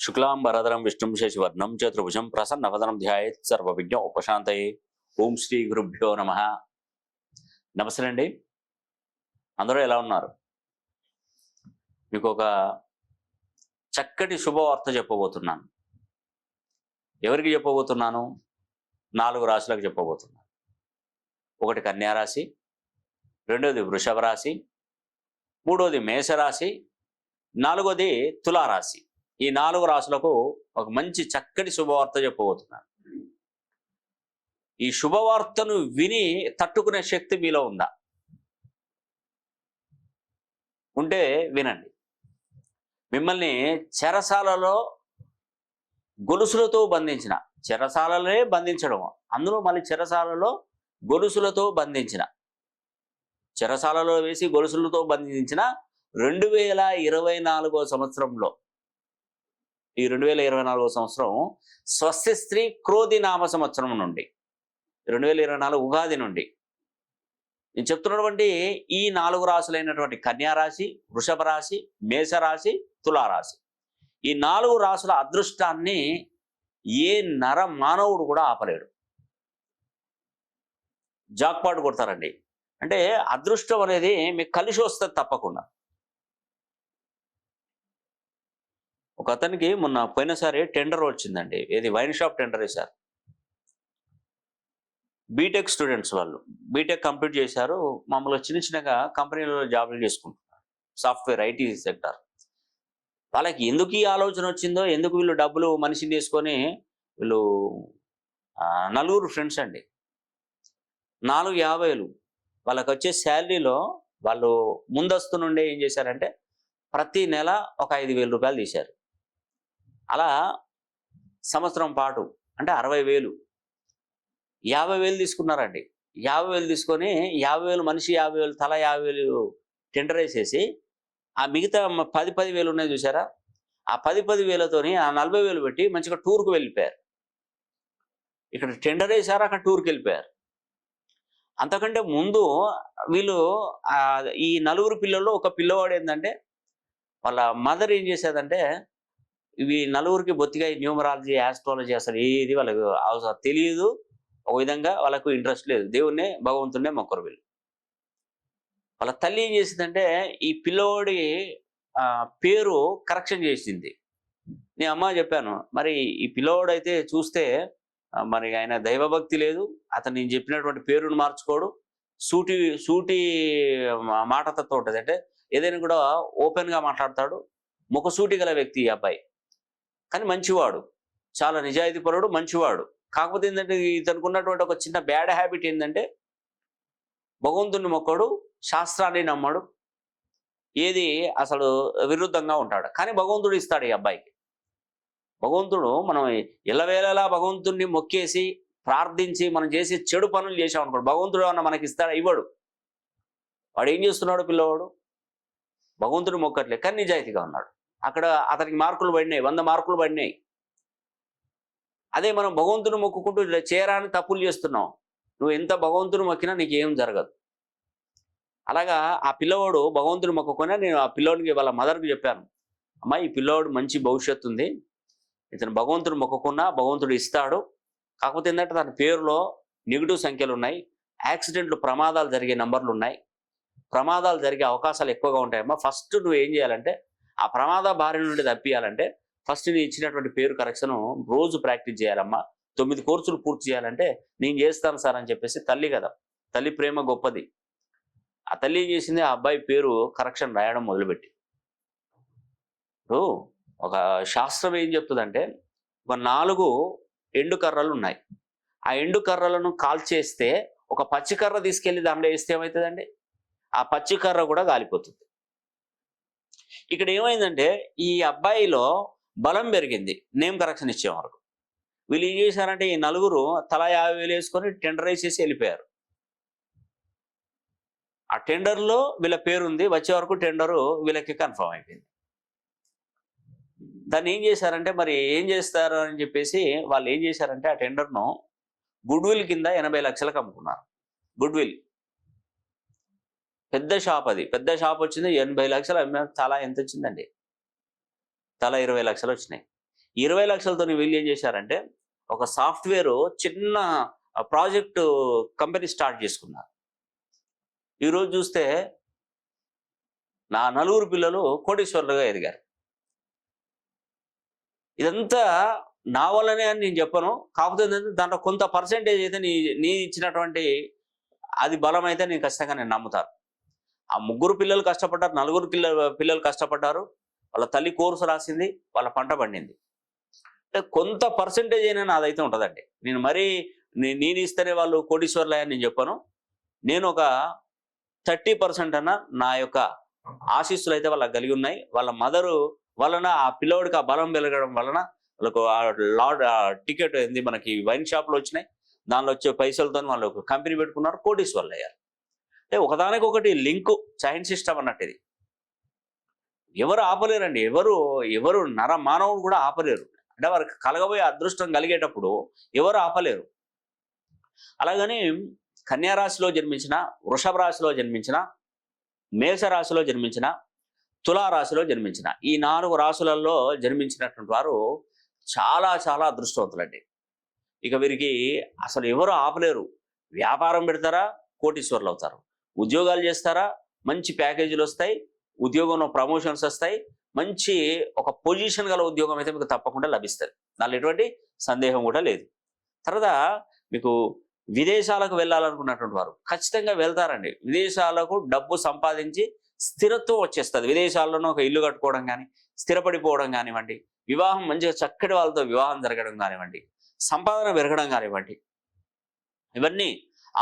శుక్లాంబరధరం విష్ణుం శశివర్ణం చతుర్భుజం ప్రసన్నవదనం ధ్యాయేత్ సర్వవిఘ్న ఉపశాంతయే. ఓం శ్రీ గురుభ్యో నమ. నమస్తే అండి, అందరూ ఎలా ఉన్నారు? మీకు ఒక చక్కటి శుభవార్త చెప్పబోతున్నాను. ఎవరికి చెప్పబోతున్నాను? 4 రాశులకు చెప్పబోతున్నాను. ఒకటి కన్యా రాశి, రెండోది వృషభ రాశి, మూడోది మేషరాశి, నాలుగోది తులారాశి. ఈ 4 రాశులకు ఒక మంచి చక్కటి శుభవార్త చెప్పబోతున్నాను. ఈ శుభవార్తను విని తట్టుకునే శక్తి మీలో ఉందా? ఉంటే వినండి. మిమ్మల్ని చెరసాలలో గొలుసులతో బంధించిన, చెరసాలనే బంధించడం, అందులో మళ్ళీ చెరసాలలో గొలుసులతో బంధించిన, చెరసాలలో వేసి గొలుసులతో బంధించిన 2024 సంవత్సరంలో, ఈ 2024 సంవత్సరం స్వస్తి స్త్రీ క్రోధి నామ సంవత్సరం నుండి 2024 ఉగాది నుండి నేను చెప్తున్నటువంటి ఈ 4 రాశులైనటువంటి కన్యా రాశి, వృషభ రాశి, మేషరాశి, తులారాశి, ఈ 4 రాశుల అదృష్టాన్ని ఏ నర మానవుడు కూడా ఆపలేడు. జాక్పాట్ కొడతారండి. అంటే అదృష్టం అనేది మీకు కలిసి వస్తుంది తప్పకుండా. ఒక అతనికి మొన్న పోయినసారి టెండర్ వచ్చిందండి. ఏది వైన్ షాప్ టెండర్ వేశారు. బీటెక్ స్టూడెంట్స్, వాళ్ళు బీటెక్ కంప్లీట్ చేశారు. మామూలుగా చిన్నగా కంపెనీలలో జాబులు చేసుకుంటున్నారు, సాఫ్ట్వేర్ ఐటీ సెక్టర్. వాళ్ళకి ఎందుకు ఈ ఆలోచన వచ్చిందో, ఎందుకు వీళ్ళు డబ్బులు మనిషిని తీసుకొని వీళ్ళు 4 ఫ్రెండ్స్ అండి, 4,50,000 వాళ్ళకి వచ్చే శాలరీలో వాళ్ళు ముందస్తు నుండే ఏం చేశారంటే ప్రతి నెల ఒక 5,000 రూపాయలు తీశారు. అలా సంవత్సరం పాటు అంటే 60,000, 50,000 తీసుకున్నారండి. 50,000 తీసుకొని 50,000 మనిషి 50,000 తల 50,000 టెండర్ వేసేసి ఆ మిగతా 10,000 ఉన్నాయి చూసారా, ఆ 10,000తోని ఆ 40,000 పెట్టి మంచిగా టూర్కు వెళ్ళిపోయారు. ఇక్కడ టెండర్ వేశారు, అక్కడ టూర్కి వెళ్ళిపోయారు. అంతకంటే ముందు వీళ్ళు ఈ 4 పిల్లల్లో ఒక పిల్లవాడు ఏంటంటే వాళ్ళ మదర్ ఏం చేసేదంటే, ఇవి 4కి బొత్తిగా న్యూమరాలజీ, ఆస్ట్రాలజీ అసలు ఏది వాళ్ళకు అవసరం తెలియదు. ఒక విధంగా వాళ్ళకు ఇంట్రెస్ట్ లేదు. దేవుణ్ణే భగవంతున్నే మొక్కరు వీళ్ళు. వాళ్ళ తల్లి ఏం చేసిందంటే ఈ పిల్లోడి పేరు కరెక్షన్ చేసింది. నేను అమ్మ చెప్పాను, మరి ఈ పిల్లోడు అయితే చూస్తే మరి ఆయన దైవభక్తి లేదు, అతను నేను చెప్పినటువంటి పేరును మార్చుకోడు, సూటి మాటతో ఉంటుంది. అంటే ఏదైనా కూడా ఓపెన్గా మాట్లాడతాడు, ముఖసూటి గల వ్యక్తి ఈ అబ్బాయి. కానీ మంచివాడు, చాలా నిజాయితీపరుడు, మంచివాడు. కాకపోతే ఏంటంటే ఇతనికి ఉన్నటువంటి ఒక చిన్న బ్యాడ్ హ్యాబిట్ ఏంటంటే భగవంతుని మొక్కడు, శాస్త్రాన్ని నమ్మడు, ఏది అసలు విరుద్ధంగా ఉంటాడు. కానీ భగవంతుడు ఇస్తాడు ఈ అబ్బాయికి. భగవంతుడు మనం ఎల్లవేళలా భగవంతుడిని మొక్కేసి ప్రార్థించి మనం చేసి చెడు పనులు చేసాం అనుకోడు, భగవంతుడు అన్న మనకి ఇస్తాడు, ఇవ్వడు. వాడు ఏం చేస్తున్నాడు పిల్లవాడు? భగవంతుడు మొక్కట్లేదు, కానీ నిజాయితీగా ఉన్నాడు. అక్కడ అతనికి మార్కులు పడినాయి, 100 మార్కులు పడినాయి. అదే మనం భగవంతుని మొక్కుకుంటూ ఇలా చేరాని తప్పులు చేస్తున్నాం. నువ్వు ఎంత భగవంతుని మొక్కినా నీకేం జరగదు. అలాగా ఆ పిల్లవాడు భగవంతుని మొక్కుకున్నా, నేను ఆ పిల్లవాడికి వాళ్ళ మదర్కి చెప్పాను, అమ్మా ఈ పిల్లవాడు మంచి భవిష్యత్తు ఉంది, ఇతను భగవంతుని మొక్కుకున్నా భగవంతుడు ఇస్తాడు. కాకపోతే ఏంటంటే తన పేరులో నెగిటివ్ సంఖ్యలు ఉన్నాయి, యాక్సిడెంట్లు, ప్రమాదాలు జరిగే నంబర్లు ఉన్నాయి, ప్రమాదాలు జరిగే అవకాశాలు ఎక్కువగా ఉంటాయమ్మా. ఫస్ట్ నువ్వు ఏం చేయాలంటే ఆ ప్రమాద బారి నుండి తప్పియాలంటే ఫస్ట్ నేను ఇచ్చినటువంటి పేరు కరెక్షన్ రోజు ప్రాక్టీస్ చేయాలమ్మా. 9 కోర్సులు పూర్తి చేయాలంటే నేను చేస్తాను సార్ అని చెప్పేసి, తల్లి కదా, తల్లి ప్రేమ గొప్పది. ఆ తల్లి ఏం చేసింది, ఆ అబ్బాయి పేరు కరెక్షన్ రాయడం మొదలుపెట్టి. ఇప్పుడు ఒక శాస్త్రం ఏం చెప్తుందంటే, ఒక 4 ఎండు కర్రలు ఉన్నాయి. ఆ ఎండు కర్రలను కాల్చేస్తే ఒక పచ్చి కర్ర తీసుకెళ్లి దాంట్లో వేస్తే ఏమవుతుందండి, ఆ పచ్చి కర్ర కూడా కాలిపోతుంది. ఇక్కడ ఏమైందంటే ఈ అబ్బాయిలో బలం పెరిగింది నేమ్ కరెక్షన్ ఇచ్చే వరకు. వీళ్ళు ఏం చేశారంటే ఈ 4 తలా 50,000 వేసుకొని టెండర్ వేసేసి వెళ్ళిపోయారు. ఆ టెండర్లో వీళ్ళ పేరు ఉంది, వచ్చే వరకు టెండరు వీళ్ళకి కన్ఫర్మ్ అయిపోయింది. దాన్ని ఏం చేశారంటే మరి ఏం చేస్తారు అని చెప్పేసి వాళ్ళు ఏం చేశారంటే ఆ టెండర్ను గుడ్విల్ కింద 80 లక్షలకు అమ్ముకున్నారు. గుడ్విల్ పెద్ద షాప్, అది పెద్ద షాప్ వచ్చింది, 80 లక్షలు అమ్మారు. చాలా ఎంత వచ్చిందండి, తలా 20 లక్షలు వచ్చినాయి. 20 లక్షలతో వీళ్ళు ఏం చేశారంటే ఒక సాఫ్ట్వేర్ చిన్న ప్రాజెక్టు కంపెనీ స్టార్ట్ చేసుకున్నారు. ఈరోజు చూస్తే నా నలుగురు పిల్లలు కోటీశ్వరులుగా ఎదిగారు. ఇదంతా నా వల్లనే అని నేను చెప్పను. కాకపోతే దాంట్లో కొంత పర్సెంటేజ్ అయితే నీ ఇచ్చినటువంటి అది బలం అయితే నేను ఖచ్చితంగా నేను నమ్ముతాను. ఆ ముగ్గురు పిల్లలు కష్టపడ్డారు, నలుగురు పిల్లలు కష్టపడ్డారు, వాళ్ళ తల్లి కోర్సు రాసింది, వాళ్ళ పంట పండింది. అంటే కొంత పర్సెంటేజ్ అయినా నాదైతే ఉంటుందండి. నేను మరీ నేను ఇస్తేనే వాళ్ళు కోటీశ్వర్లే అని నేను చెప్పను. నేను ఒక 30% అన్న నా యొక్క ఆశీస్సులు అయితే వాళ్ళకి కలిగి ఉన్నాయి. వాళ్ళ మదరు వలన ఆ పిల్లోడికి ఆ బలం పెరగడం వలన వాళ్ళకు టికెట్ ఏంది మనకి వైన్ షాప్లో వచ్చినాయి. దానిలో వచ్చే పైసలతో వాళ్ళు ఒక కంపెనీ పెట్టుకున్నారు, కోటీశ్వర్లు అయ్యారు. అంటే ఒకదానికొకటి లింకు, చైన్ సిస్టమ్ అన్నట్టు ఇది. ఎవరు ఆపలేరండి. ఎవరు మానవుడు కూడా ఆపలేరు. అంటే వారికి కలగబోయే అదృష్టం కలిగేటప్పుడు ఎవరు ఆపలేరు. అలాగని కన్యారాశిలో జన్మించిన, వృషభ రాశిలో జన్మించిన, మేషరాశిలో జన్మించిన, తులారాశిలో జన్మించిన ఈ 4 రాశులలో జన్మించినటువంటి వారు చాలా చాలా అదృష్టవంతులండి. ఇక వీరికి అసలు ఎవరు ఆపలేరు. వ్యాపారం పెడతారా, కోటీశ్వర్లు అవుతారు. ఉద్యోగాలు చేస్తారా, మంచి ప్యాకేజీలు వస్తాయి, ఉద్యోగంలో ప్రమోషన్స్ వస్తాయి, మంచి ఒక పొజిషన్ గల ఉద్యోగం అయితే మీకు తప్పకుండా లభిస్తుంది. దానిలో ఎటువంటి సందేహం కూడా లేదు. తర్వాత మీకు విదేశాలకు వెళ్ళాలనుకున్నటువంటి వారు ఖచ్చితంగా వెళ్తారండి. విదేశాలకు డబ్బు సంపాదించి స్థిరత్వం వచ్చేస్తుంది. విదేశాల్లోనూ ఒక ఇల్లు కట్టుకోవడం కానీ, స్థిరపడిపోవడం కానివ్వండి, వివాహం మంచిగా చక్కటి వాళ్ళతో వివాహం జరగడం కానివ్వండి, సంపాదన పెరగడం కానివ్వండి, ఇవన్నీ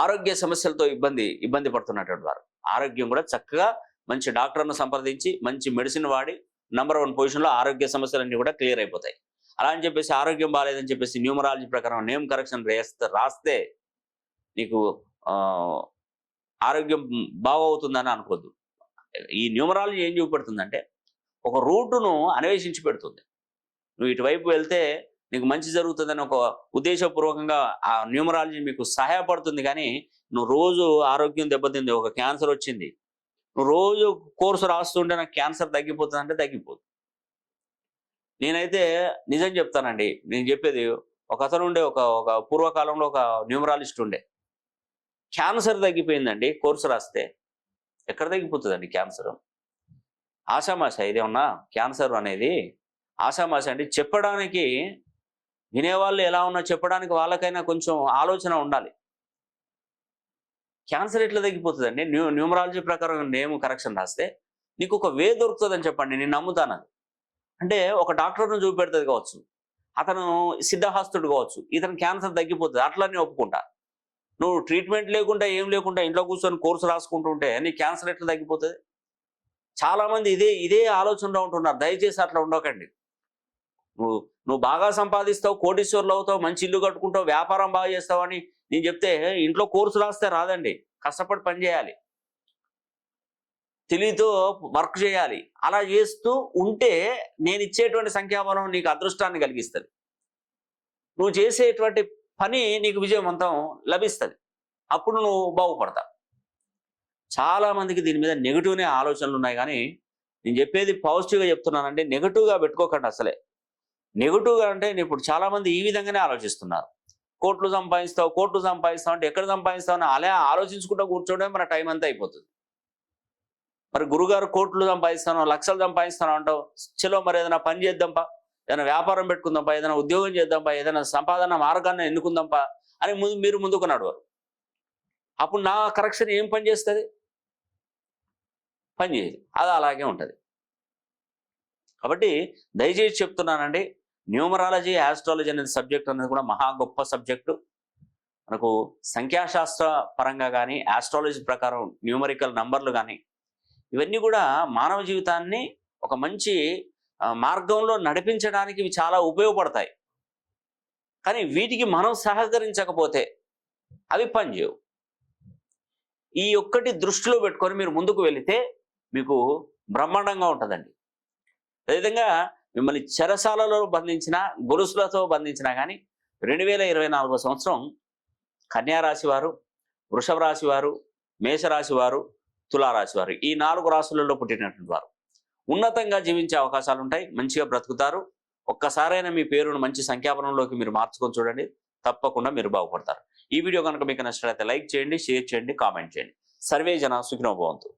ఆరోగ్య సమస్యలతో ఇబ్బంది పడుతున్నటువంటి వారు ఆరోగ్యం కూడా చక్కగా మంచి డాక్టర్ను సంప్రదించి మంచి మెడిసిన్ వాడి నంబర్ 1 పొజిషన్లో ఆరోగ్య సమస్యలన్నీ కూడా క్లియర్ అయిపోతాయి. అలా అని చెప్పేసి ఆరోగ్యం బాగాలేదని చెప్పేసి న్యూమరాలజీ ప్రకారం నేమ్ కరెక్షన్ రాస్తే నీకు ఆరోగ్యం బాగవుతుందని అనుకోవద్దు. ఈ న్యూమరాలజీ ఏం చూపెడుతుందంటే ఒక రూటును అన్వేషించి పెడుతుంది. నువ్వు ఇటువైపు వెళ్తే నీకు మంచి జరుగుతుందని ఒక ఉద్దేశపూర్వకంగా ఆ న్యూమరాలజీ మీకు సహాయపడుతుంది. కానీ నువ్వు రోజు ఆరోగ్యం దెబ్బతింది, ఒక క్యాన్సర్ వచ్చింది, నువ్వు రోజు కోర్సు రాస్తుంటే నాకు క్యాన్సర్ తగ్గిపోతుందంటే తగ్గిపోతుంది. నేనైతే నిజం చెప్తానండి. నేను చెప్పేది ఒక అతను ఉండే ఒక పూర్వకాలంలో ఒక న్యూమరాలిస్ట్ ఉండే, క్యాన్సర్ తగ్గిపోయిందండి కోర్సు రాస్తే. ఎక్కడ తగ్గిపోతుందండి క్యాన్సర్? ఆషామాష ఇదేమన్నా క్యాన్సర్ అనేది ఆషామాష అండి. చెప్పడానికి వినేవాళ్ళు ఎలా ఉన్నా చెప్పడానికి వాళ్ళకైనా కొంచెం ఆలోచన ఉండాలి. క్యాన్సర్ ఎట్లా తగ్గిపోతుందండి? న్యూమరాలజీ ప్రకారం నేమ్ కరెక్షన్ రాస్తే నీకు ఒక వే దొరుకుతుందని చెప్పండి, నేను నమ్ముతాను. అది అంటే ఒక డాక్టర్ను చూపెడుతుంది కావచ్చు, అతను సిద్ధహస్తుడు కావచ్చు, ఇతను క్యాన్సర్ తగ్గిపోతుంది అట్లనే ఒప్పుకుంటా. నువ్వు ట్రీట్మెంట్ లేకుండా ఏం లేకుండా ఇంట్లో కూర్చొని కోర్సు రాసుకుంటుంటే నీ క్యాన్సర్ ఎట్లా తగ్గిపోతుంది? చాలామంది ఇదే ఆలోచనలో ఉంటున్నారు. దయచేసి అట్లా ఉండకండి. నువ్వు బాగా సంపాదిస్తావు, కోటీశ్వర్లు అవుతావు, మంచి ఇల్లు కట్టుకుంటావు, వ్యాపారం బాగా చేస్తావు అని నేను చెప్తే ఇంట్లో కోర్సు రాస్తే రాదండి. కష్టపడి పని చేయాలి, తెలివితో వర్క్ చేయాలి. అలా చేస్తూ ఉంటే నేను ఇచ్చేటువంటి సంఖ్యాబలం నీకు అదృష్టాన్ని కలిగిస్తుంది. నువ్వు చేసేటువంటి పని నీకు విజయవంతం లభిస్తుంది. అప్పుడు నువ్వు బాగుపడతావు. చాలామందికి దీని మీద నెగిటివ్నే ఆలోచనలు ఉన్నాయి. కానీ నేను చెప్పేది పాజిటివ్గా చెప్తున్నానంటే నెగిటివ్గా పెట్టుకోకండి. అసలే నెగిటివ్గా అంటే నేను ఇప్పుడు చాలామంది ఈ విధంగానే ఆలోచిస్తున్నారు. కోట్లు సంపాదిస్తావు అంటే ఎక్కడ సంపాదిస్తావు అని అలా ఆలోచించుకుంటూ కూర్చోవడం మన టైం అంతా అయిపోతుంది. మరి గురుగారు కోట్లు సంపాదిస్తాను, లక్షలు సంపాదిస్తాను అంటావు. చలో మరి ఏదైనా పని చేద్దాంపా, ఏదైనా వ్యాపారం పెట్టుకుందాంపా, ఏదైనా ఉద్యోగం చేద్దాంపా, ఏదైనా సంపాదన మార్గాన్ని ఎన్నుకుందాంపా అని మీరు ముందుకు నడవరు. అప్పుడు నా కరెక్షన్ ఏం పని చేస్తుంది? పని చేయదు. అది అలాగే ఉంటుంది. కాబట్టి దయచేసి చెప్తున్నానండి, న్యూమరాలజీ, ఆస్ట్రాలజీ అనేది సబ్జెక్ట్ అనేది కూడా మహా గొప్ప సబ్జెక్టు. మనకు సంఖ్యాశాస్త్ర పరంగా కానీ, ఆస్ట్రాలజీ ప్రకారం న్యూమరికల్ నంబర్లు కానీ, ఇవన్నీ కూడా మానవ జీవితాన్ని ఒక మంచి మార్గంలో నడిపించడానికి ఇవి చాలా ఉపయోగపడతాయి. కానీ వీటికి మనం సహకరించకపోతే అవి పనిచేయవు. ఈ ఒక్కటి దృష్టిలో పెట్టుకొని మీరు ముందుకు వెళితే మీకు బ్రహ్మాండంగా ఉంటుందండి. అదేవిధంగా మిమ్మల్ని చెరసాలలో బంధించిన, గొలుసులతో బంధించినా కానీ 2024 సంవత్సరం కన్యారాశి వారు, వృషభ రాశి వారు, మేషరాశి వారు, తులారాశి వారు, ఈ 4 రాశులలో పుట్టినటువంటి వారు ఉన్నతంగా జీవించే అవకాశాలు ఉంటాయి, మంచిగా బ్రతుకుతారు. ఒక్కసారైనా మీ పేరును మంచి సంఖ్యాపనంలోకి మీరు మార్చుకొని చూడండి, తప్పకుండా మీరు బాగుపడతారు. ఈ వీడియో కనుక మీకు నచ్చినట్లయితే లైక్ చేయండి, షేర్ చేయండి, కామెంట్ చేయండి. సర్వే జన సుఖినో భవంతు.